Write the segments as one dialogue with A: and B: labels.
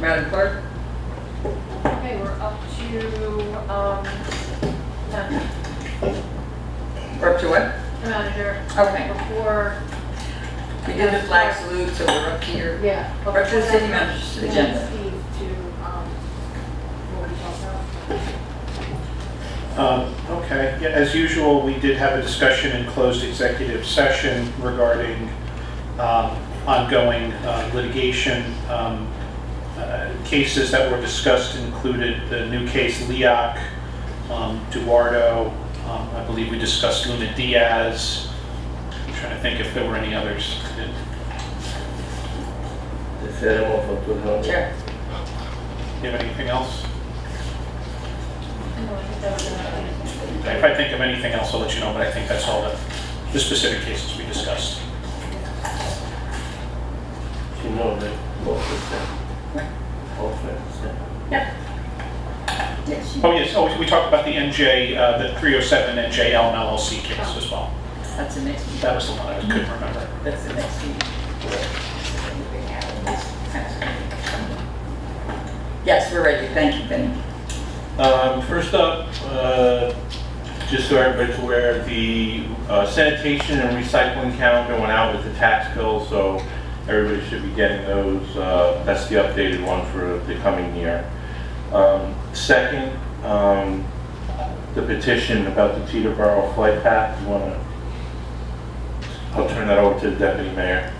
A: Madam Clerk?
B: Okay, we're up to, manager.
A: We're up to what?
B: The manager.
A: Okay.
B: Before,
A: We did the flag salute, so we're up here.
B: yeah.
A: We're up to the city manager's agenda.
B: Steve to, what we talked about.
C: Okay, yeah, as usual, we did have a discussion in closed executive session regarding ongoing litigation. Cases that were discussed included the new case Leoc, Duardo, I believe we discussed Luna Diaz. I'm trying to think if there were any others.
D: The federal for 2000.
A: Chair.
C: Do you have anything else?
B: No, I think that was it.
C: If I think of anything else, I'll let you know, but I think that's all the specific cases we discussed.
D: You know that most of them.
A: Yeah. Yes.
C: Oh, yes, oh, we talked about the NJ, the 307 NJL LLC case as well.
A: That's the next meeting.
C: That was the one I couldn't remember.
A: That's the next meeting. Yes, we're ready. Thank you, Benny.
D: First up, just so everybody's aware, the sanitation and recycling calendar went out with the tax bill, so everybody should be getting those. That's the updated one for the coming year. Second, the petition about the Teterboro flight path. You want to? I'll turn that over to the deputy mayor.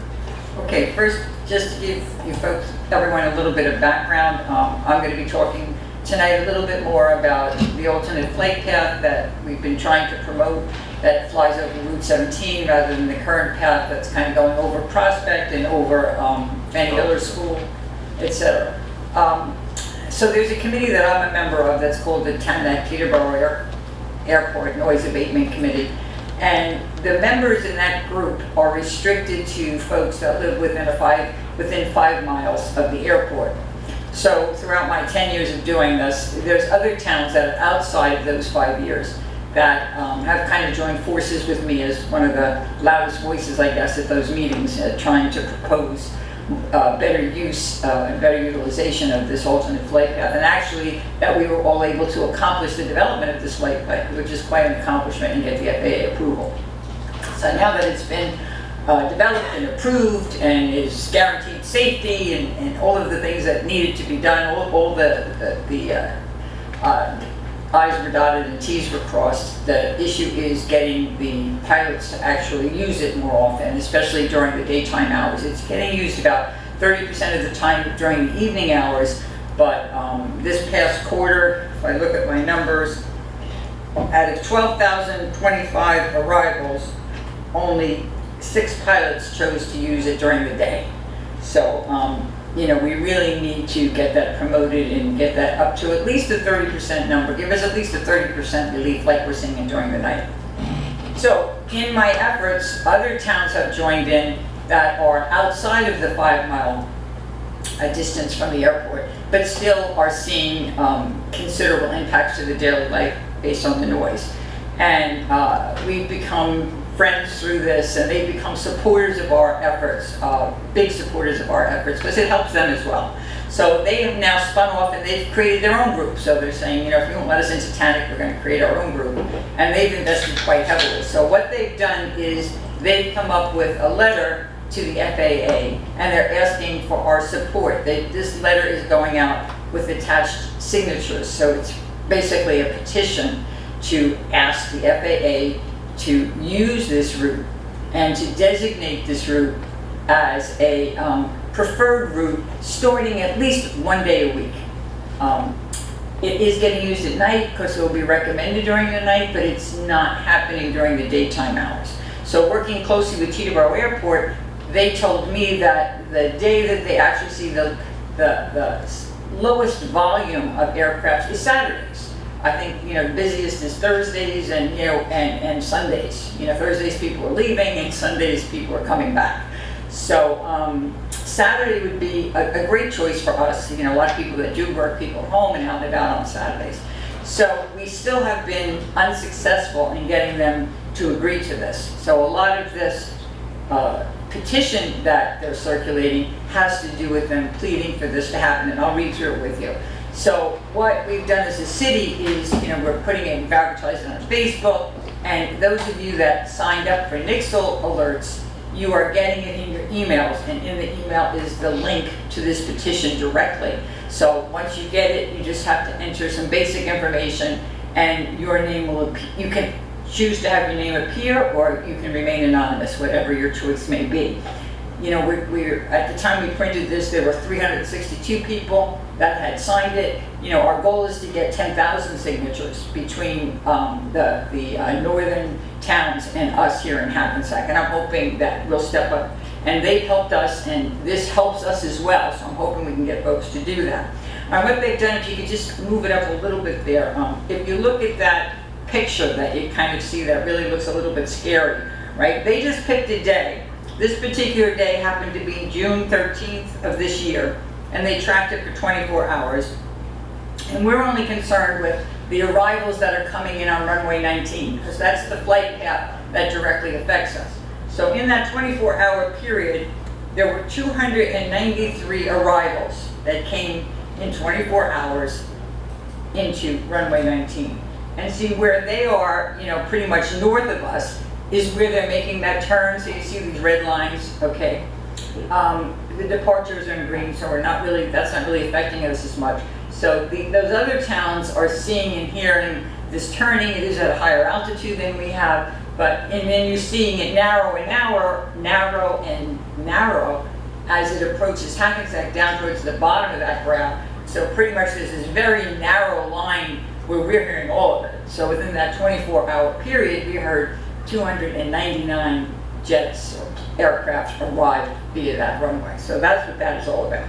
A: Okay, first, just to give you folks, everyone a little bit of background, I'm going to be talking tonight a little bit more about the alternate flight path that we've been trying to promote that flies over Route 17 rather than the current path that's kind of going over Prospect and over Fannie Miller School, etc. So there's a committee that I'm a member of that's called the Teterboro Airport Noise Abatement Committee. And the members in that group are restricted to folks that live within 5 miles of the airport. So throughout my 10 years of doing this, there's other towns that are outside of those 5 years that have kind of joined forces with me as one of the loudest voices, I guess, at those meetings, trying to propose better use and better utilization of this alternate flight path. And actually, that we were all able to accomplish the development of this flight path, which is quite an accomplishment, and get the FAA approval. So now that it's been developed and approved and is guaranteed safety and all of the things that needed to be done, all the I's were dotted and T's were crossed. The issue is getting the pilots to actually use it more often, especially during the daytime hours. It's getting used about 30% of the time during the evening hours, but this past quarter, if I look at my numbers, out of 12,025 arrivals, only 6 pilots chose to use it during the day. So, you know, we really need to get that promoted and get that up to at least a 30% number. Give us at least a 30% relief like we're seeing during the night. So, in my efforts, other towns have joined in that are outside of the 5 mile distance from the airport, but still are seeing considerable impacts to the daily life based on the noise. And we've become friends through this, and they've become supporters of our efforts, big supporters of our efforts, because it helps them as well. So they have now spun off and they've created their own group. So they're saying, you know, if you won't let us into TANIC, we're going to create our own group. And they've invested quite heavily. So what they've done is they've come up with a letter to the FAA, and they're asking for our support. This letter is going out with attached signatures. So it's basically a petition to ask the FAA to use this route and to designate this route as a preferred route starting at least 1 day a week. It is getting used at night because it will be recommended during the night, but it's not happening during the daytime hours. So working closely with Teterboro Airport, they told me that the day that they actually see the lowest volume of aircraft is Saturdays. I think, you know, the busiest is Thursdays and, you know, and Sundays. You know, Thursdays people are leaving and Sundays people are coming back. So Saturday would be a great choice for us. You know, a lot of people that do work, people are home and out and about on Saturdays. So we still have been unsuccessful in getting them to agree to this. So a lot of this petition that they're circulating has to do with them pleading for this to happen, and I'll read through it with you. So what we've done as a city is, we're putting it, we've advertised it on Facebook, and those of you that signed up for Nixle alerts, you are getting it in your emails, and in the email is the link to this petition directly. So once you get it, you just have to enter some basic information, and your name will appear. You can choose to have your name appear, or you can remain anonymous, whatever your choice may be. We're at the time we printed this, there were 362 people that had signed it. Our goal is to get 10,000 signatures between the northern towns and us here in Hackensack, and I'm hoping that we'll step up. And they've helped us, and this helps us as well, so I'm hoping we can get folks to do that. What they've done, if you could just move it up a little bit there, if you look at that picture that you kind of see that really looks a little bit scary, right? They just picked a day. This particular day happened to be June 13th of this year, and they tracked it for 24 hours. And we're only concerned with the arrivals that are coming in on runway 19, because that's the flight path that directly affects us. So in that 24-hour period, there were 293 arrivals that came in 24 hours into runway 19. And see where they are, pretty much north of us, is where they're making that turn. So you see these red lines, okay? The departures are in green, so that's not really affecting us as much. So those other towns are seeing and hearing this turning. It is at a higher altitude than we have, and then you're seeing it narrow and narrow and narrow as it approaches Hackensack down towards the bottom of that graph. So pretty much there's this very narrow line where we're hearing all of it. So within that 24-hour period, we heard 299 jets or aircraft arrive via that runway. So that's what that is all about.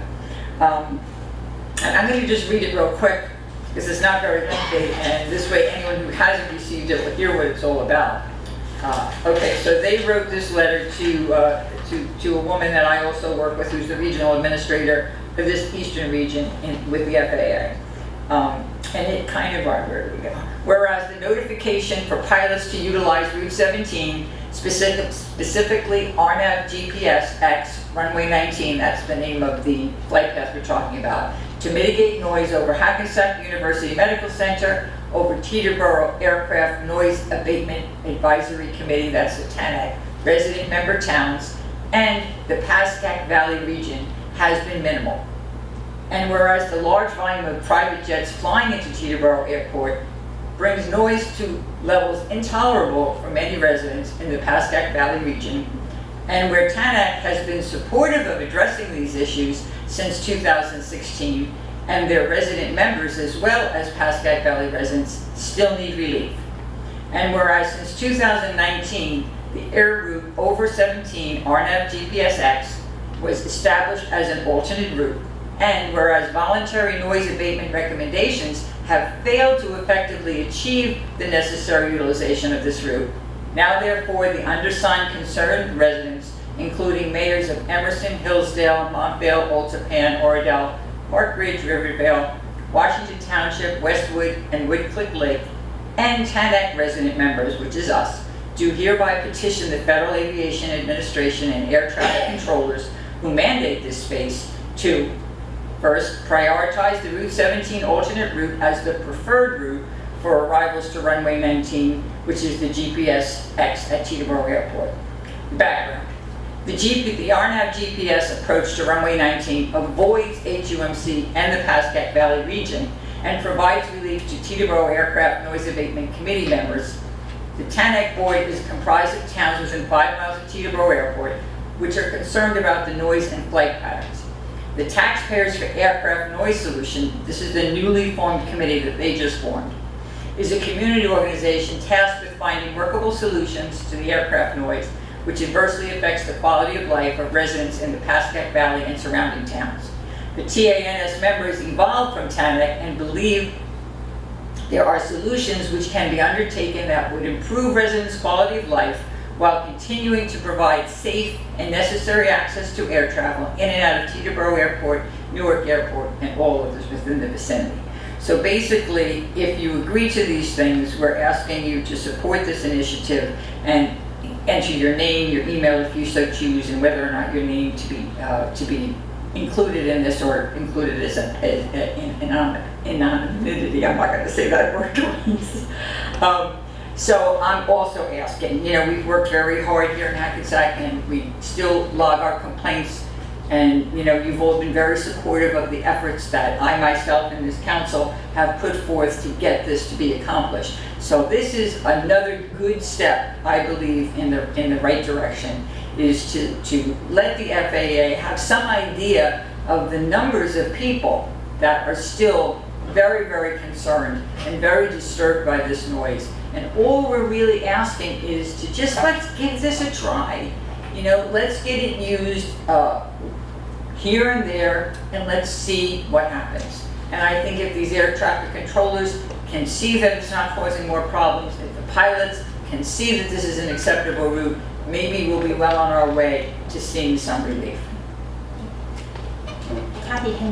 A: And I'm going to just read it real quick because it's not very lengthy, and this way anyone who hasn't received it will hear what it's all about. Okay, so they wrote this letter to a woman that I also work with, who's the regional administrator for this eastern region with the FAA. And it kind of, where do we go? Whereas the notification for pilots to utilize Route 17, specifically RNAV GPS X runway 19, that's the name of the flight path we're talking about, to mitigate noise over Hackensack University Medical Center, over Teterboro Aircraft Noise Abatement Advisory Committee, that's the TANAC, resident member towns, and the Pascack Valley region has been minimal. And whereas the large volume of private jets flying into Teterboro Airport brings noise to levels intolerable for many residents in the Pascack Valley region, and where TANAC has been supportive of addressing these issues since 2016, and their resident members as well as Pascack Valley residents still need relief. And whereas since 2019, the air route over 17 RNAV GPS X was established as an alternate route, and whereas voluntary noise abatement recommendations have failed to effectively achieve the necessary utilization of this route, now therefore the undersigned concerned residents, including mayors of Emerson, Hillsdale, Montvale, Otapan, Oradell, Park Ridge, Rivervale, Washington Township, Westwood, and Woodcliff Lake, and TANAC resident members, which is us, do hereby petition the Federal Aviation Administration and air traffic controllers who mandate this space to first, prioritize the Route 17 alternate route as the preferred route for arrivals to runway 19, which is the GPS X at Teterboro Airport. Background. The RNAV GPS approach to runway 19 avoids HUMC and the Pascack Valley region and provides relief to Teterboro Aircraft Noise Abatement Committee members. The TANAC board is comprised of towns within 5 miles of Teterboro Airport, which are concerned about the noise and flight patterns. The Taxpayers for Aircraft Noise Solution, this is the newly formed committee that they just formed, is a community organization tasked with finding workable solutions to the aircraft noise, which adversely affects the quality of life of residents in the Pascack Valley and surrounding towns. The TANS members evolved from TANAC and believe there are solutions which can be undertaken that would improve residents' quality of life while continuing to provide safe and necessary access to air travel in and out of Teterboro Airport, Newark Airport, and all others within the vicinity. So basically, if you agree to these things, we're asking you to support this initiative and enter your name, your email if you so choose, and whether or not your name to be included in this or included as anonymity. I'm not going to say that word twice. So I'm also asking, we've worked very hard here in Hackensack, and we still log our complaints. And, you've all been very supportive of the efforts that I myself and this council have put forth to get this to be accomplished. So this is another good step, I believe, in the right direction, is to let the FAA have some idea of the numbers of people that are still very, very concerned and very disturbed by this noise. And all we're really asking is to just let's give this a try. Let's get it used here and there, and let's see what happens. And I think if these air traffic controllers can see that it's not causing more problems, if the pilots can see that this is an acceptable route, maybe we'll be well on our way to seeing some relief.
E: Kathy, can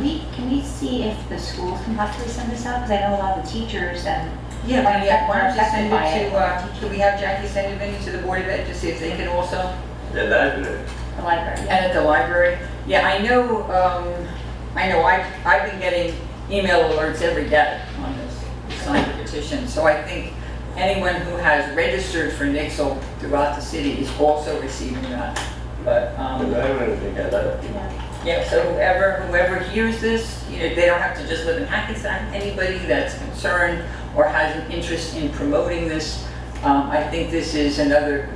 E: we see if the schools can possibly send this out? Because I know a lot of the teachers and
A: Yeah, why don't you
E: affected
A: send
E: by
A: it to, can we have Jackie send it in to the Board of Ed to see if they can also?
E: the library.
A: And at the library? Yeah, I know I've been getting email alerts every day on this signed petition. So I think anyone who has registered for Nixle throughout the city is also receiving that. But, yeah, so whoever hears this, they don't have to just live in Hackensack. Anybody that's concerned or has an interest in promoting this, I think this is another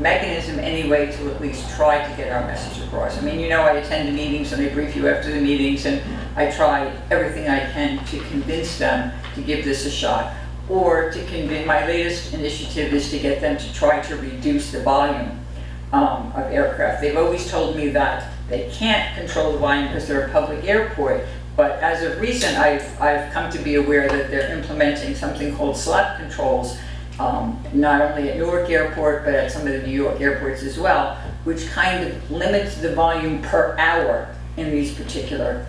A: mechanism anyway to at least try to get our message across. I mean, I attend the meetings and I brief you after the meetings, and I try everything I can to convince them to give this a shot, or to convince. My latest initiative is to get them to try to reduce the volume of aircraft. They've always told me that they can't control the volume because they're a public airport. But as of recent, I've come to be aware that they're implementing something called slot controls, not only at Newark Airport, but at some of the New York airports as well, which kind of limits the volume per hour in these particular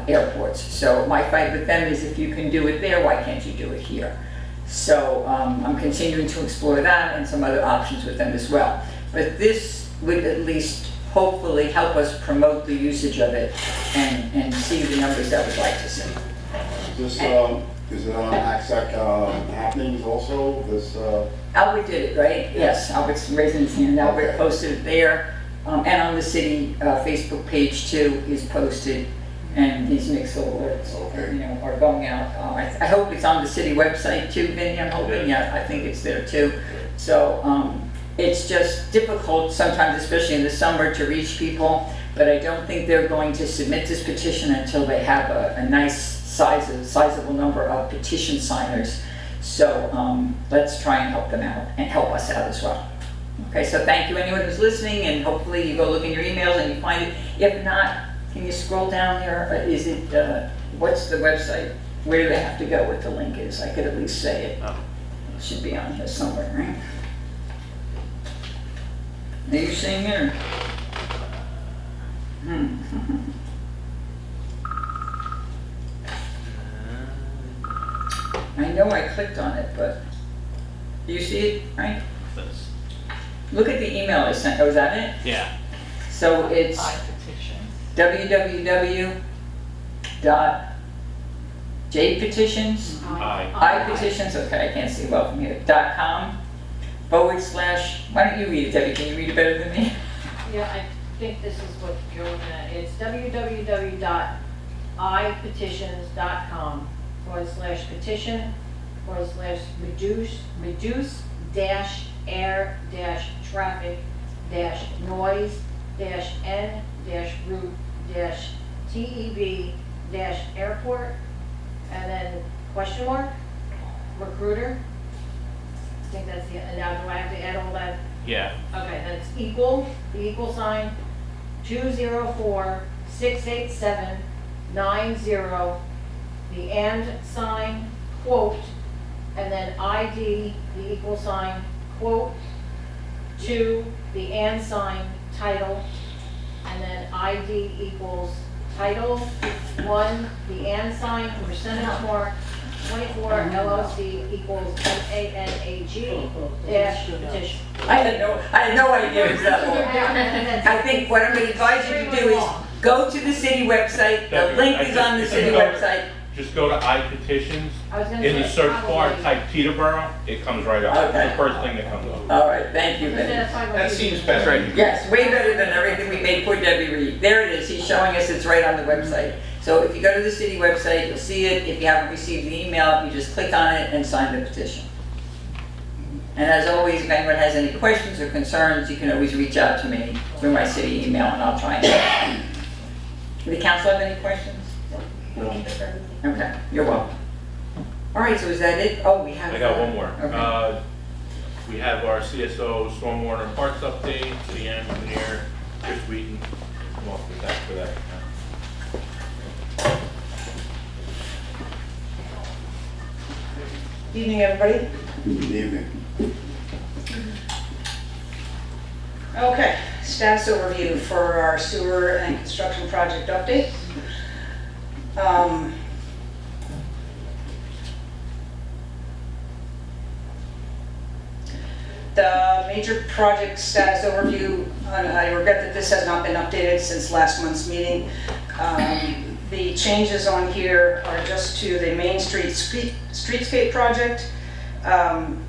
A: airports. So my fight with them is, if you can do it there, why can't you do it here? So I'm continuing to explore that and some other options with them as well. But this would at least hopefully help us promote the usage of it and see the numbers that we'd like to see.
F: Is it on Hackensack happenings also?
A: Albert did it, right? Yes, Albert's raising his hand. Albert posted it there. And on the city Facebook page too is posted, and these Nixle alerts are going out. I hope it's on the city website too, Vinny. I'm hoping, yeah, I think it's there too. So it's just difficult sometimes, especially in the summer, to reach people, but I don't think they're going to submit this petition until they have a nice sizable number of petition signers. So let's try and help them out and help us out as well. Okay, so thank you anyone who's listening, and hopefully you go look in your emails and you find it. If not, can you scroll down here? Is it, what's the website? Where do they have to go, what the link is? I could at least say it. It should be on here somewhere, right? Are you seeing it? Or? I know I clicked on it, but do you see it, right? Look at the email I sent. Oh, is that it?
C: Yeah.
A: So it's www.jpetitions, iPetitions, okay, I can't see well from here, .com / why don't you read it, Debbie? Can you read it better than me?
B: Yeah, I think this is what you're looking at. It's www.ipetitions.com /petition_reduce-air-traffic-noise-route-TEB-airport, and then question mark, recruiter. I think that's the, and now do I have to add all that?
C: Yeah.
B: Okay, then it's equal, the equal sign, 204-687-90, the and sign, quote, and then ID, the equal sign, quote, 2, the and sign, title, and then ID equals title, 1, the and sign, percentage mark, 24 LLC equals MANAG dash petition.
A: I had no idea it was that long. I think what I'm gonna advise you to do is go to the city website, the link is on the city website.
D: Just go to iPetitions,
B: I was gonna
D: in the
B: say
D: search bar,
B: probably-
D: type Peterborough, it comes right up. It's
A: Okay.
D: the first thing that comes up.
A: All right, thank you,
B: I was gonna
A: Vinny.
B: find what
C: That
B: you-
C: seems better.
A: Yes, way better than everything we made poor Debbie read. There it is, he's showing us it's right on the website. So if you go to the city website, you'll see it. If you haven't received the email, you just click on it and sign the petition. And as always, if anyone has any questions or concerns, you can always reach out to me through my city email and I'll try and help. Do the council have any questions? Okay, you're welcome. All right, so is that it? Oh, we have.
D: I got one more.
A: Okay.
D: We have our CSO stormwater and parks update, the engineer, Chris Wheaton, come up with that for that.
G: Evening, everybody.
F: Good evening.
G: Okay, status overview for our sewer and construction project update. The major project status overview, and I regret that this has not been updated since last month's meeting. The changes on here are just to the Main Streetscape project,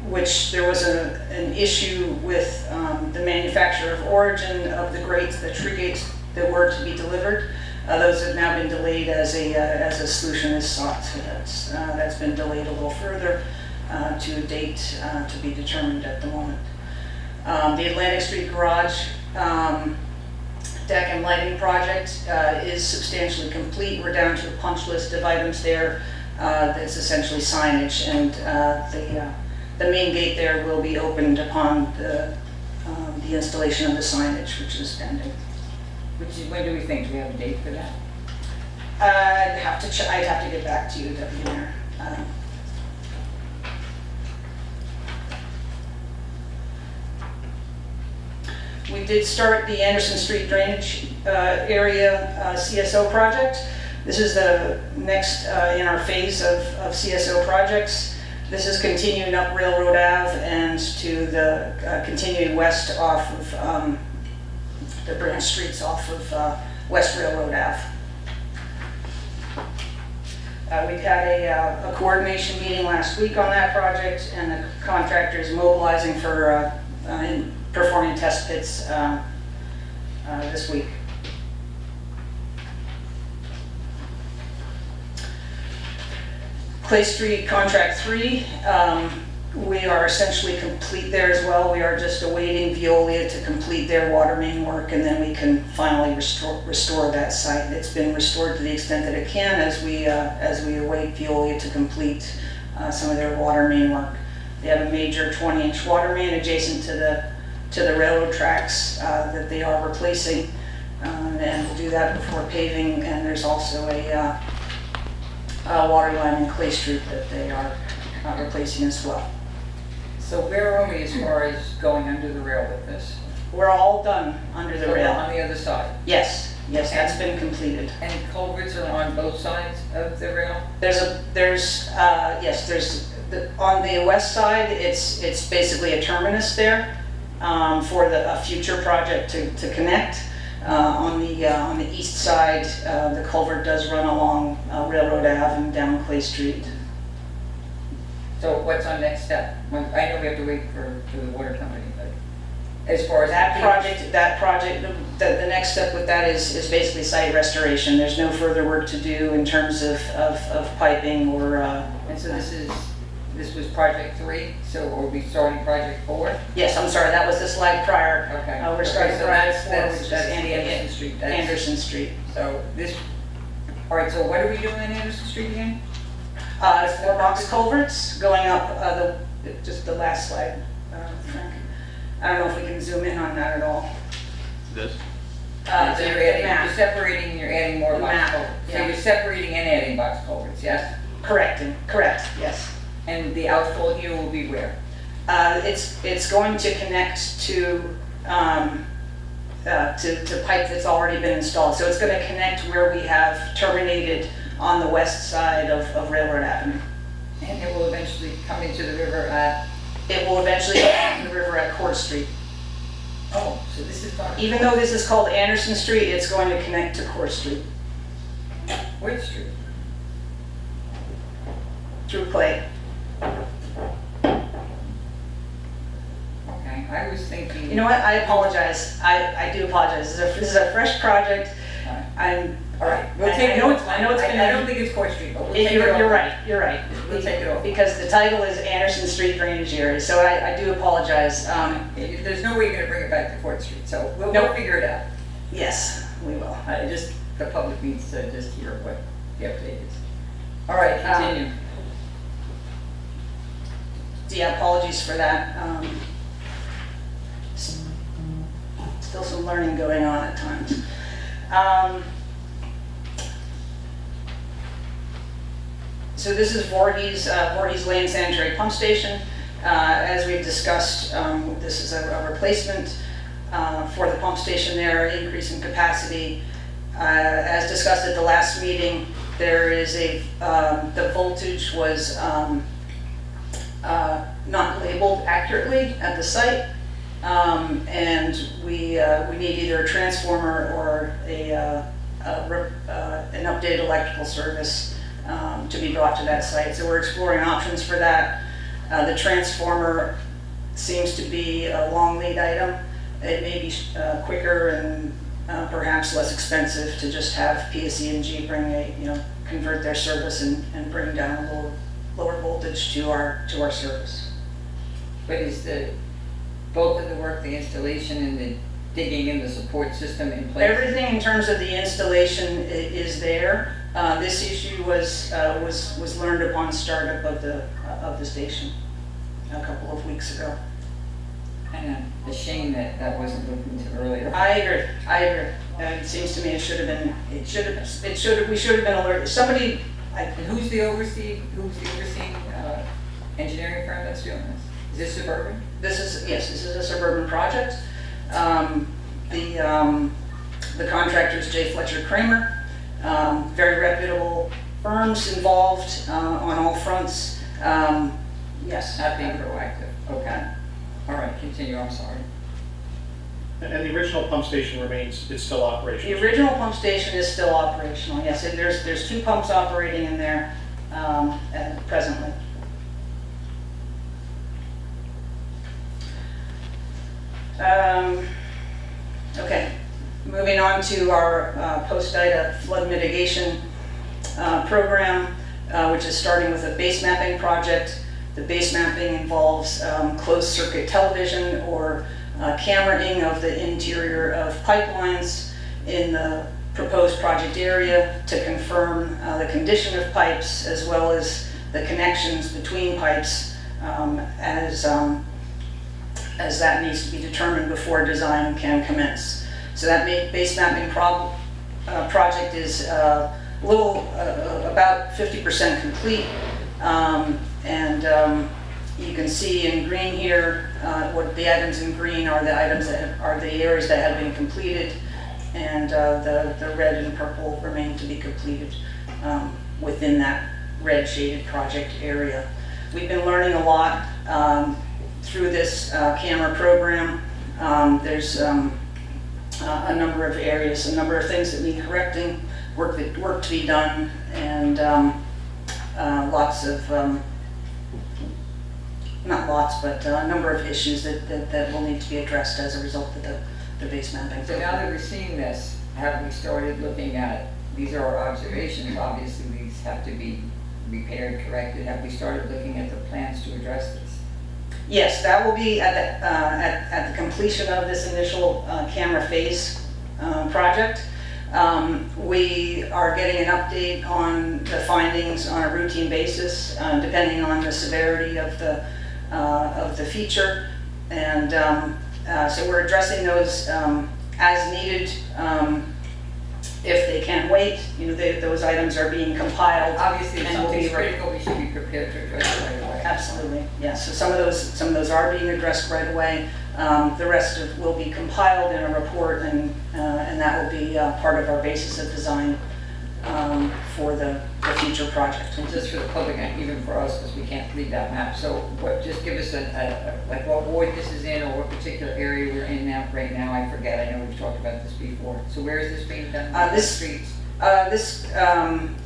G: which there was an issue with the manufacturer of origin of the grates, the tree gates that were to be delivered. Those have now been delayed as a solution is sought. So that's been delayed a little further to a date to be determined at the moment. The Atlantic Street Garage deck and lighting project is substantially complete. We're down to a punch list of items there. That's essentially signage, and the main gate there will be opened upon the installation of the signage, which is pending.
A: When do we think? Do we have a date for that?
G: I'd have to get back to you, Deputy Mayor. We did start the Anderson Street drainage area CSO project. This is the next in our phase of CSO projects. This is continuing up Railroad Ave and to the continuing west off of the branch streets off of West Railroad Ave. We had a coordination meeting last week on that project, and the contractor is mobilizing for performing test pits this week. Clay Street Contract 3, we are essentially complete there as well. We are just awaiting Veolia to complete their water main work, and then we can finally restore that site. It's been restored to the extent that it can as we await Veolia to complete some of their water main work. They have a major 20-inch water main adjacent to the railroad tracks that they are replacing, and we'll do that before paving. And there's also a water line in Clay Street that they are replacing as well.
A: So where are we as far as going under the rail with this?
G: We're all done under the
A: So we're
G: rail.
A: on the other side.
G: Yes, that's been completed.
A: And culverts are on both sides of the rail?
G: On the west side, it's basically a terminus there for a future project to connect. On the east side, the culvert does run along Railroad Ave and down Clay Street.
A: So what's our next step? I know we have to wait for the water company, but as far as
G: That project, the next step with that is basically site restoration. There's no further work to do in terms of piping or.
A: And so this was project 3, so are we starting project 4?
G: Yes, I'm sorry, that was the slide prior.
A: Okay.
G: We're starting
A: So
G: project 4,
A: that's
G: which is
A: the Anderson Street. That's-
G: Anderson Street.
A: So this, all right, so what are we doing on Anderson Street again?
G: 4 box culverts going up just the last slide, Frank. I don't know if we can zoom in on that at all.
D: This?
A: So
G: The
A: you're
G: map.
A: separating, you're adding more
G: The
A: box
G: map,
A: culverts. So
G: yeah.
A: you're separating and adding box culverts, yes?
G: Correct, yes.
A: And the outfall here will be where?
G: It's going to connect to pipe that's already been installed. So it's going to connect where we have terminated on the west side of Railroad Avenue.
A: And it will eventually come into the river at,
G: It will eventually come to the river at Court Street.
A: oh, so this is going,
G: Even though this is called Anderson Street, it's going to connect to Court Street
A: Wood Street.
G: through Clay.
A: Okay, I was thinking.
G: You know what, I apologize, I do apologize, this is a fresh project, I'm.
A: All right, we'll
G: I
A: take it
G: know
A: off.
G: I know it's
A: I
G: gonna.
A: don't think it's Court Street, but we'll take it off.
G: You're right, you're right.
A: We'll take it off.
G: Because the title is Anderson Street Drainage Area, so I do apologize.
A: There's no way you're gonna bring it back to Court Street, so we'll
G: Nope.
A: figure it out.
G: Yes, we will.
A: The public needs to just hear what the update is. All right, continue.
G: Yeah, apologies for that. Still some learning going on at times. So this is Voorhees Lane Sanitary Pump Station. As we've discussed, this is a replacement for the pump station there, increase in capacity. As discussed at the last meeting, there is the voltage was not labeled accurately at the site. And we need either a transformer or an updated electrical service to be brought to that site. So we're exploring options for that. The transformer seems to be a long lead item. It may be quicker and perhaps less expensive to just have PSE&G convert their service and bring down a lower voltage to our service.
A: But is both of the work, the installation and the digging in the support system in place?
G: Everything in terms of the installation is there. This issue was learned upon startup of the station a couple of weeks ago.
A: And a shame that wasn't looked into earlier.
G: I agree. It seems to me we should have been alerted. Somebody,
A: And who's the overseeing engineering firm that's doing this? Is this Suburban?
G: this is a suburban project. The contractor is J. Fletcher Kramer. Very reputable firms involved on all fronts. Yes.
A: Not being proactive, okay. All right, continue, I'm sorry.
C: And the original pump station remains, it's still operational?
G: The original pump station is still operational, yes. And there's 2 pumps operating in there presently. Okay, moving on to our post-IDA flood mitigation program, which is starting with a basemapping project. The basemapping involves closed-circuit television or cameraing of the interior of pipelines in the proposed project area to confirm the condition of pipes as well as the connections between pipes as that needs to be determined before design can commence. So that basemapping project is about 50% complete. You can see in green here, what the items in green are the items that are the areas that have been completed, and the red and purple remain to be completed within that red shaded project area. We've been learning a lot through this camera program. There's a number of areas, a number of things that need correcting, work to be done, and lots of not lots, but a number of issues that will need to be addressed as a result of the base mapping.
A: So now that we're seeing this, have we started looking at, these are our observations, obviously these have to be repaired, corrected. Have we started looking at the plans to address this?
G: Yes, that will be at the completion of this initial camera phase project. We are getting an update on the findings on a routine basis, depending on the severity of the feature, and so we're addressing those as needed. If they can wait, those items are being compiled.
A: Obviously, if
G: and will
A: something's
G: be
A: critical, we should be prepared to address it right away.
G: Absolutely, yes. So some of those are being addressed right away. The rest will be compiled in a report, and that will be part of our basis of design for the future project.
A: And just for the public and even for us, because we can't read that map, so what, just give us like what ward this is in or what particular area we're in now, right now, I forget, I know we've talked about this before. So where is this being done?
G: This-
A: Streets?
G: This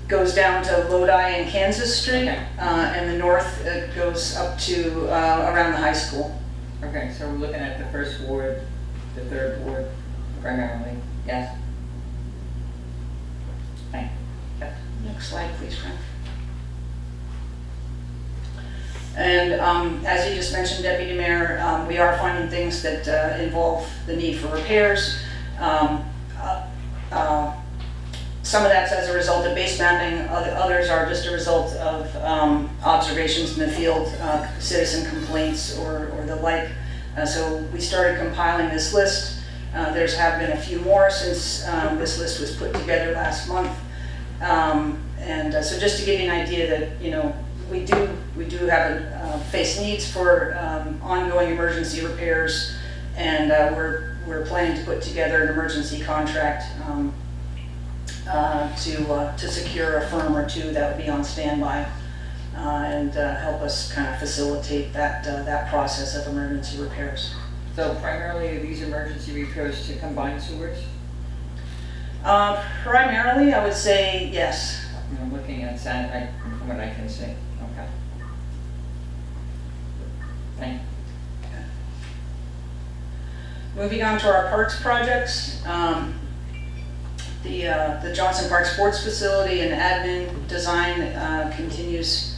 G: goes down to Lodi and Kansas Street,
A: Okay.
G: and the north goes up to around the high school.
A: Okay, so we're looking at the first ward, the third ward primarily, yes? Thank you.
G: Next slide, please, Frank. And as you just mentioned, Deputy Mayor, we are finding things that involve the need for repairs. Some of that's as a result of base mapping, others are just a result of observations in the field, citizen complaints or the like. So we started compiling this list. There's have been a few more since this list was put together last month. So just to give you an idea that, you know, we do have face needs for ongoing emergency repairs, and we're planning to put together an emergency contract to secure a firm or two that would be on standby and help us kind of facilitate that process of emergency repairs.
A: So primarily are these emergency repairs to combined sewers?
G: Primarily, I would say yes.
A: I'm looking at that, from what I can see, okay. Thank you.
G: Moving on to our parks projects, the Johnson Park Sports Facility and admin design continues.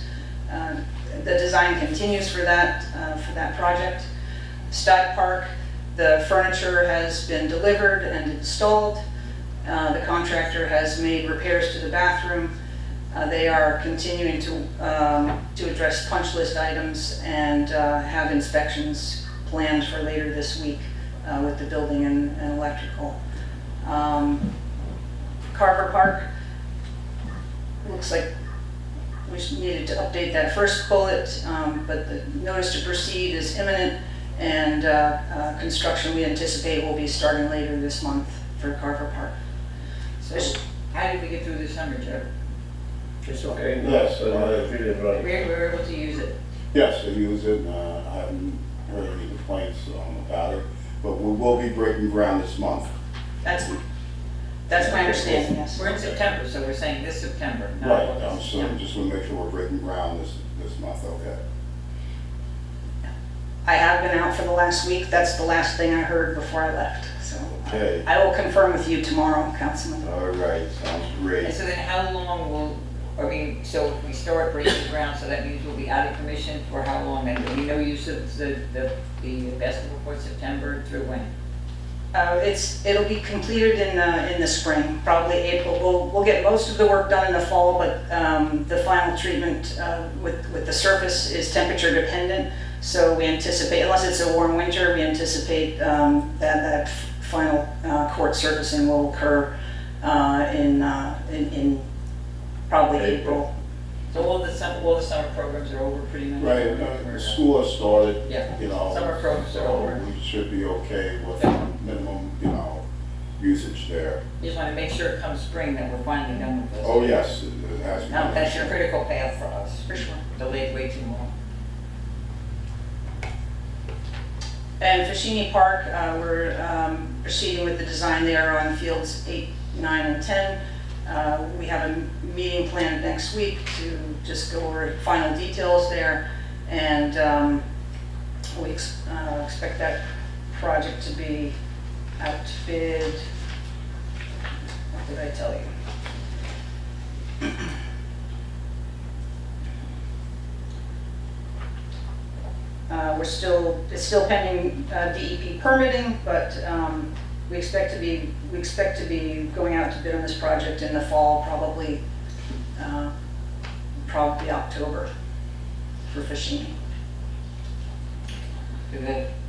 G: The design continues for that project. Stud Park, the furniture has been delivered and installed. The contractor has made repairs to the bathroom. They are continuing to address punch list items and have inspections planned for later this week with the building and electrical. Carver Park, looks like we needed to update that first bullet, but the notice to proceed is imminent, and construction we anticipate will be starting later this month for Carver Park.
A: So how did we get through the summer, Joe?
H: It's okay.
F: Yes,
H: I feel it right.
A: We were able to use it.
F: Yes, they use it, I haven't heard any complaints about it, but we will be breaking ground this month.
G: That's my understanding, yes.
A: We're in September, so we're saying this September, not
F: Right,
A: August.
F: so just want to make sure we're breaking ground this month, okay?
G: I have been out for the last week. That's the last thing I heard before I left. So
F: Okay.
G: I will confirm with you tomorrow, Councilman.
F: All right, sounds
A: And
F: great.
A: so then how long will, so if we start breaking ground, so that means we'll be out of commission for how long? And there'll be no use of the basketball court September through when?
G: It'll be completed in the spring, probably April. We'll get most of the work done in the fall, but the final treatment with the surface is temperature dependent. So we anticipate, unless it's a warm winter, we anticipate that final court surfacing will occur in probably April.
A: So all the summer programs are over pretty much?
F: Right, the school has started,
A: Yeah,
F: you know.
A: summer programs are
F: so
A: over.
F: we should be okay with minimum, usage there.
A: Just want to make sure come spring that we're finally done with this.
F: Oh, yes, it has been.
A: Now, that's your critical path for us.
G: For sure.
A: Delayed way too long.
G: And Fashini Park, we're proceeding with the design there on fields 8, 9, and 10. We have a meeting planned next week to just go over final details there, and we expect that project to be out to bid. What did I tell you? It's still pending DEP permitting, but we expect to be going out to bid on this project in the fall, probably October for Fashini.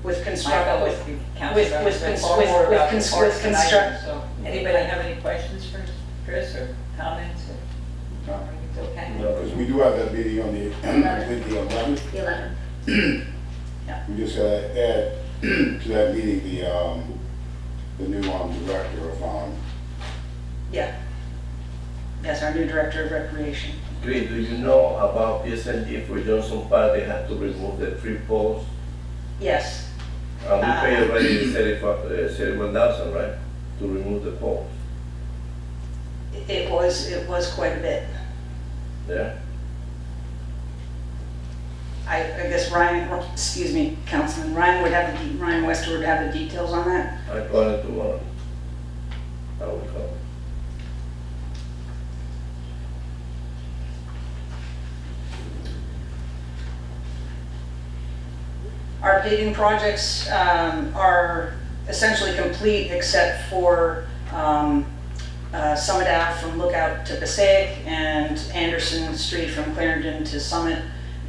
G: With construction,
A: So, anybody have any questions for Chris or comments? Or
F: No.
A: it's okay?
F: Because we do have that meeting on the 11th.
E: The 11th.
F: We just gotta add to that meeting the new director of,
G: yeah. Yes, our new director of recreation.
H: Great, do you know about PSNG for Johnson Park, they have to remove the 3 poles?
G: Yes,
H: We pay already 31,000, right, to remove the poles,
G: it was quite a bit.
H: yeah?
G: I guess Ryan, excuse me, Councilman, Ryan Wester would have the details on that.
H: I call it tomorrow. I will call.
G: Our paving projects are essentially complete except for Summit Ave from Lookout to Passaic and Anderson Street from Clarendon to Summit.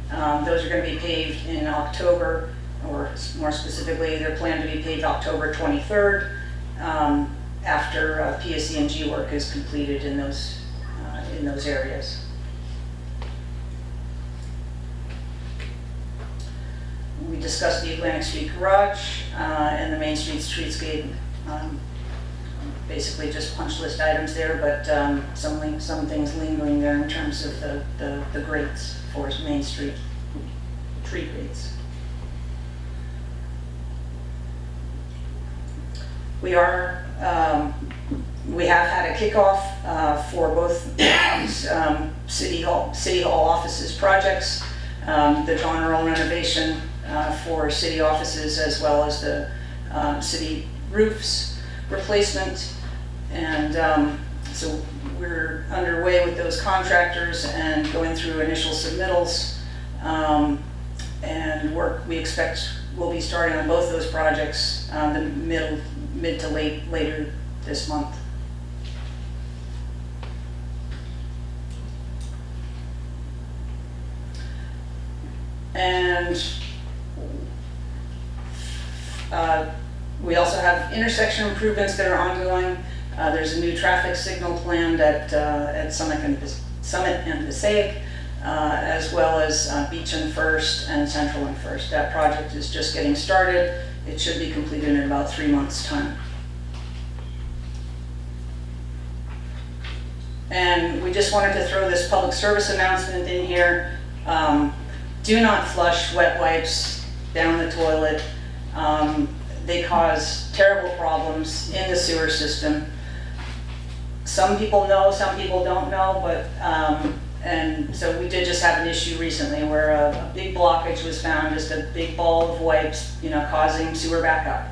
G: Those are going to be paved in October, or more specifically, they're planned to be paved October 23rd after PSE&G work is completed in those areas. We discussed the Atlantic Street Garage and the Main Street streetscape. Basically just punch list items there, but some things lingering there in terms of the grates for Main Street, tree grates. We have had a kickoff for both City Hall offices projects, the John Earl renovation for city offices, as well as the city roofs replacement. And so we're underway with those contractors and going through initial submittals. And work we expect will be starting on both those projects the mid to later this month. And we also have intersection improvements that are ongoing. There's a new traffic signal planned at Summit and Passaic, as well as Beach and First and Central and First. That project is just getting started. It should be completed in about 3 months' time. And we just wanted to throw this public service announcement in here. Do not flush wet wipes down the toilet. They cause terrible problems in the sewer system. Some people know, some people don't know, but and so we did just have an issue recently where a big blockage was found, just a big ball of wipes, causing sewer backup.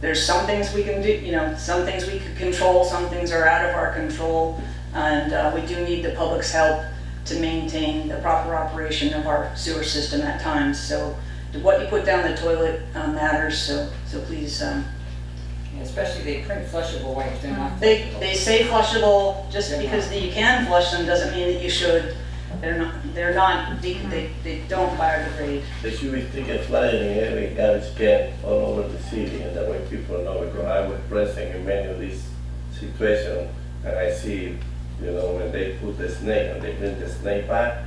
G: There's some things we can do, some things we could control, some things are out of our control, and we do need the public's help to maintain the proper operation of our sewer system at times. So what you put down the toilet matters, so please.
A: Especially they print flushable wipes, they're not.
G: They say flushable, just because you can flush them doesn't mean that you should. They don't biodegrade.
H: They should be sticking flyers in every garbage can all over the city, and that way people know, because I was present in many of these situations, and I see, when they put the snake and they bring the snake back,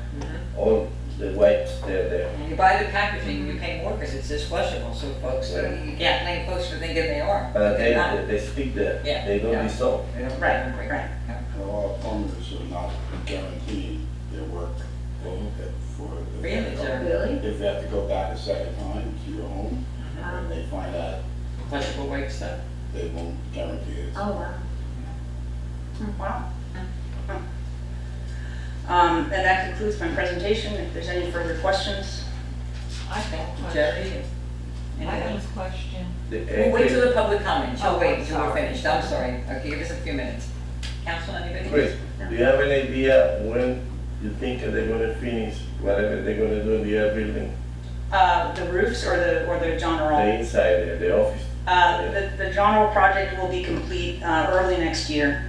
H: all the wipes, they're there.
A: You buy the packaging, you pay more because it says flushable, so folks, you can't blame folks for thinking they are.
H: They stick there,
A: Yeah.
H: they don't
A: Yeah.
H: dissolve.
A: They don't
G: Right.
A: biodegrade. Yeah.
F: A lot of plumbers are not guaranteed their work for.
A: Really, sir?
E: Really?
F: If they have to go back a second time to your home, and they find out
A: Flushable wipe stuff.
F: they won't guarantee it.
E: Oh, wow.
G: Wow. And that concludes my presentation. If there's any further questions.
I: I've got a question.
A: Jerry?
I: I have
A: anything?
I: a question.
A: We'll wait till the public comment, she'll
I: Oh,
A: wait
I: I'm
A: until we're
I: sorry.
A: finished, I'm sorry. Okay, give us a few minutes. Council, anybody?
H: Chris, do you have any idea when you think they're gonna finish whatever they're gonna do in the other building?
G: The roofs or the John Earl?
H: The inside, the office,
G: The John Earl project will be complete early next year.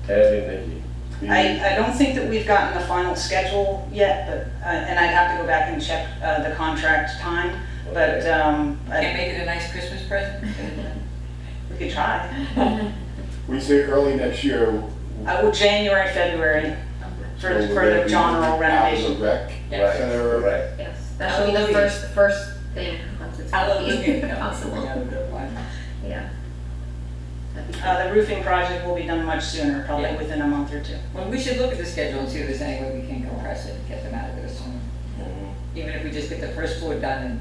H: everything.
G: I don't think that we've gotten the final schedule yet, but, and I'd have to go back and check the contract time, but
A: Can't make it a nice Christmas present?
G: we could try.
F: We say early next year.
G: January, February, for the John Earl renovation.
F: Out of the rec
A: Yes.
F: center.
H: Right.
E: Yes, that should be the
A: Hallelujah.
E: first thing once it's
A: Hallelujah.
E: possible.
A: Yeah, good one.
E: Yeah.
B: That'd be great.
G: The roofing project will be done much sooner, probably
A: Yeah.
G: within a month or two.
A: Well, we should look at the schedule and see if there's any way we can compress it and get them out of there soon. Even if we just get the first floor done and,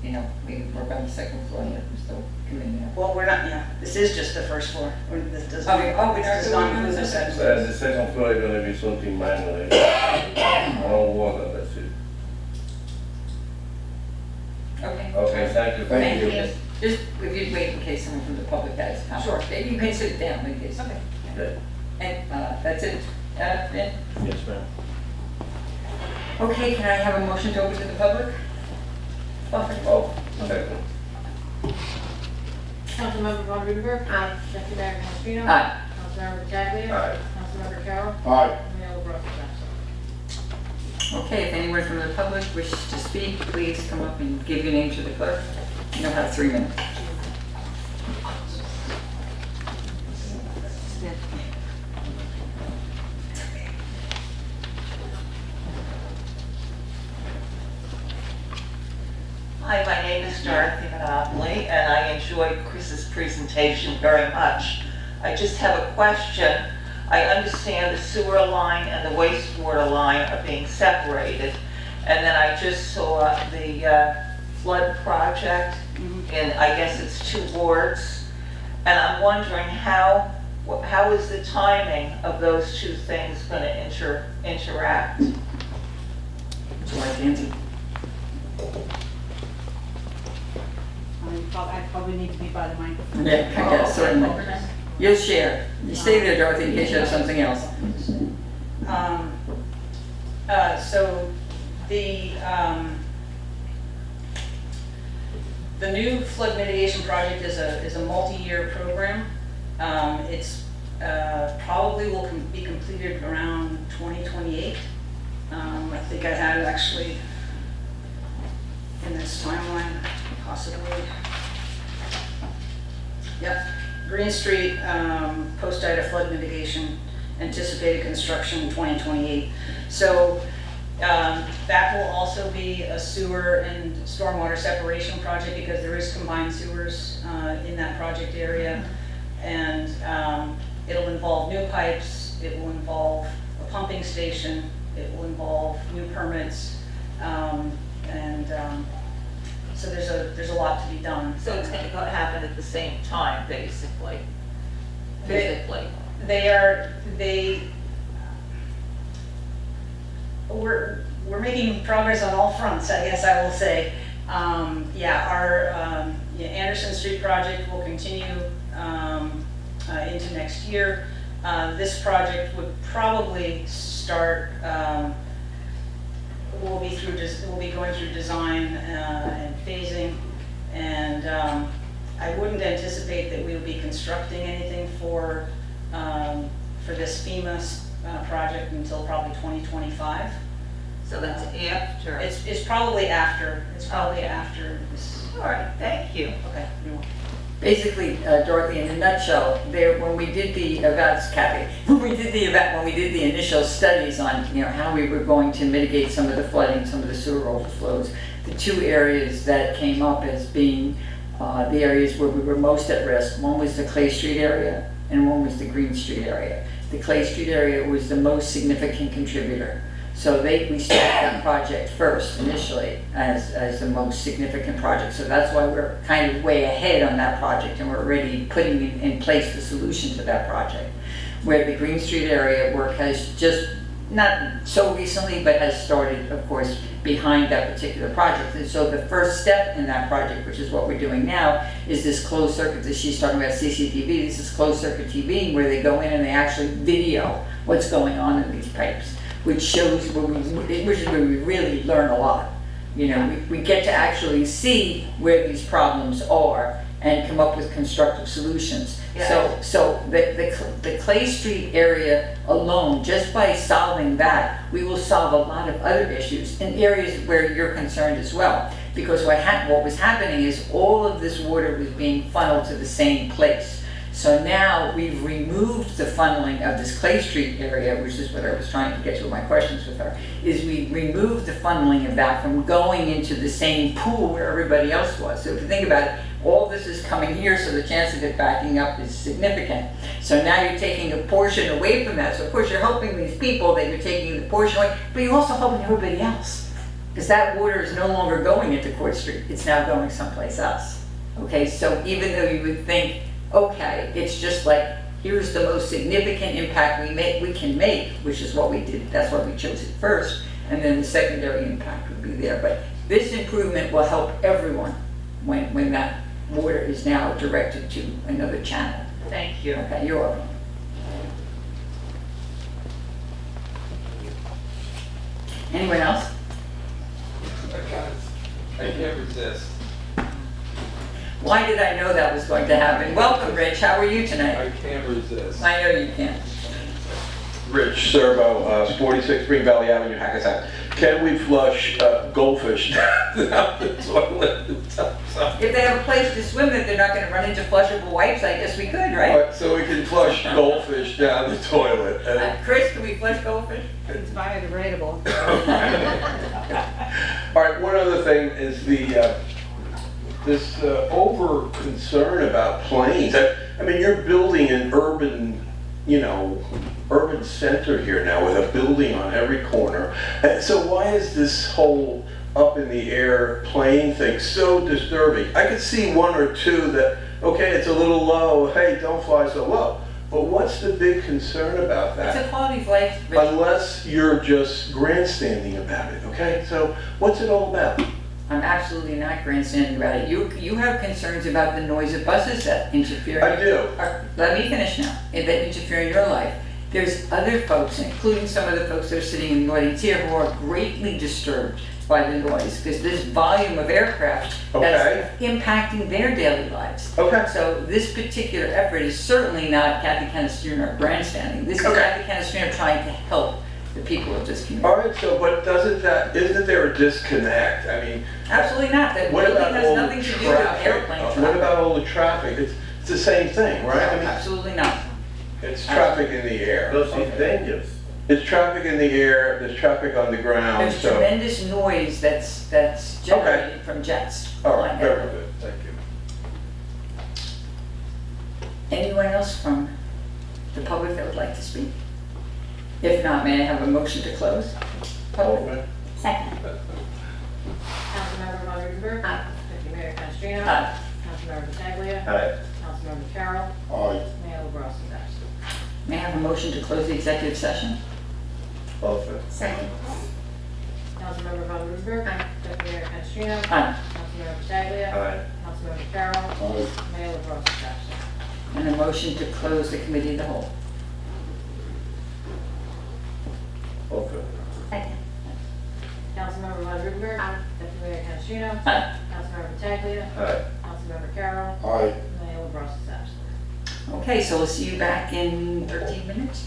A: you know, we work on the second floor and let them still come in there.
G: Well, we're not, yeah, this is just the first floor. This does
A: Oh, we- oh, we
G: this
A: are
G: does
A: doing
G: not include the
A: the
G: second
H: So
G: floor.
H: the second floor is gonna be something minor, one wall and that's it.
A: Okay.
H: Okay, thank you.
F: Thank you.
A: Just, if you'd wait in case someone from the public has comments.
G: Sure.
A: Maybe you can sit down in case.
G: Okay.
H: Okay.
A: And, that's it. Vin?
D: Yes, ma'am.
A: Okay, can I have a motion to open to the public? Buffett?
H: Oh, second.
B: Councilmember Von Rudenberg. Aye. Deputy Mayor Canestrino.
A: Aye.
B: Councilmember Pataglia.
H: Aye.
B: Councilmember Carroll.
F: Aye.
B: Mayor LaBrus is absent.
A: Okay, if anyone from the public wishes to speak, please come up and give your name to the clerk. You'll have 3 minutes.
I: Hi, my name is Dorothy Monopoly, and I enjoyed Chris's presentation very much. I just have a question. I understand the sewer line and the wastewater line are being separated, and then I just saw the flood project, and I guess it's 2 wards, and I'm wondering how is the timing of those 2 things going to interact?
A: So I answer.
J: I probably need to be by the microphone.
A: Yeah, I guess, certainly. You'll share. You stay there, Dorothy, in case you have something else.
G: So the new flood mitigation project is a multi-year program. It's probably will be completed around 2028. I think I had it actually in this timeline, possibly. Yep, Green Street, post-Ida flood mitigation, anticipated construction in 2028. So that will also be a sewer and stormwater separation project because there is combined sewers in that project area. And it'll involve new pipes, it will involve a pumping station, it will involve new permits, so there's a lot to be done.
I: So it's going to happen at the same time, basically, physically.
G: We're making progress on all fronts, I guess I will say. Our Anderson Street project will continue into next year. This project would probably start, we'll be going through design and phasing, and I wouldn't anticipate that we'll be constructing anything for this FEMA project until probably 2025.
I: So that's after.
G: It's probably after. It's probably after this.
I: All right, thank you.
G: Okay. You're welcome.
A: Basically, Dorothy, in a nutshell, when we did the when we did the initial studies on, how we were going to mitigate some of the flooding, some of the sewer overflows, the 2 areas that came up as being the areas where we were most at risk, one was the Clay Street area and one was the Green Street area. The Clay Street area was the most significant contributor. So we started that project first initially as the most significant project. So that's why we're kind of way ahead on that project and we're already putting in place the solution to that project. Where the Green Street area work has just, not so recently, but has started, of course, behind that particular project. And so the first step in that project, which is what we're doing now, is this closed circuit that she's talking about, CCTV. This is closed circuit TV where they go in and they actually video what's going on in these pipes, which shows which is where we really learn a lot. We get to actually see where these problems are and come up with constructive solutions.
I: Yeah.
A: So the Clay Street area alone, just by solving that, we will solve a lot of other issues in areas where you're concerned as well. Because what was happening is all of this water was being funneled to the same place. So now we've removed the funneling of this Clay Street area, which is what I was trying to get to with my questions with her, is we removed the funneling of that from going into the same pool where everybody else was. So if you think about it, All this is coming here, so the chance of it backing up is significant. So now you're taking a portion away from that. So of course you're helping these people, that you're taking the portion away, but you're also helping everybody else. Because that water is no longer going into Court Street, it's now going someplace else. Okay, so even though you would think, okay, it's just like, here's the most significant impact we can make, which is what we did, that's why we chose it first, and then the secondary impact would be there. But this improvement will help everyone when that water is now directed to another channel.
I: Thank you.
A: Okay, you're welcome. Anyone else?
K: I can't resist.
A: Why did I know that was going to happen? Welcome, Rich, how are you tonight?
K: I can't resist.
A: I know you can.
L: Rich Serbo, 46 Green Valley Avenue, Hackensack. Can we flush goldfish down the toilet?
A: If they have a place to swim that they're not gonna run into flushable wipes, I guess we could, right?
L: Alright, so we can flush goldfish down the toilet.
A: Chris, can we flush goldfish?
J: It's biodegradable.
L: Alright, one other thing is this over concern about planes. I mean, you're building an urban, urban center here now with a building on every corner. And so why is this whole up in the air plane thing so disturbing? I could see one or two that, okay, it's a little low, hey, don't fly so low. But what's the big concern about that?
A: It's a quality of life, Rich.
L: Unless you're just grandstanding about it, okay? So what's it all about?
A: I'm absolutely not grandstanding about it. You have concerns about the noise of buses that interfere.
L: I do.
A: Let me finish now. That interfere in your life. There's other folks, including some of the folks that are sitting in the audience here, who are greatly disturbed by the noise, because this volume of aircraft that's impacting their daily lives.
L: Okay.
A: So this particular effort is certainly not Kathy Canastrino grandstanding. This is Kathy Canastrino trying to help the people of this community.
L: All right, so, but isn't there a disconnect? I mean.
A: Absolutely not. That
L: What
A: building
L: about
A: has
L: all
A: nothing
L: the
A: to do with
L: traffic?
A: airplane traffic.
L: What about all the traffic? It's the same thing, right? I mean,
A: Absolutely not.
L: it's traffic in the air.
H: Because it's dangerous.
L: It's traffic in the air, there's traffic on the ground,
A: There's
L: so.
A: tremendous noise that's generated from jets.
L: All right,
A: flying
L: very
A: over.
L: good, thank you.
A: Anyone else from the public that would like to speak? If not, may I have a motion to close? Public?
E: Second.
B: Councilmember Von Rudenberg.
E: Aye.
B: Deputy Mayor Canestrino.
A: Aye.
B: Councilmember Pataglia.
H: Aye.
B: Councilmember Carroll.
F: Aye.
B: Mayor LaBrus is absent.
A: May I have a motion to close the executive session?
H: Offer.
E: Second.
B: Councilmember Von Rudenberg. Deputy Mayor Canestrino.
A: Aye.
B: Councilmember Pataglia.
H: Aye.
B: Councilmember Carroll.
F: Aye.
B: Mayor LaBrus is absent.
A: And a motion to close the committee of the whole.
H: Offer.
E: Second.
B: Councilmember Von Rudenberg.
E: Aye.
B: Deputy Mayor Canestrino.
A: Aye.
B: Councilmember Pataglia.
H: Aye.
B: Councilmember Carroll.
F: Aye.
B: Mayor LaBrus is absent.
A: Okay, so we'll see you back in 13 minutes.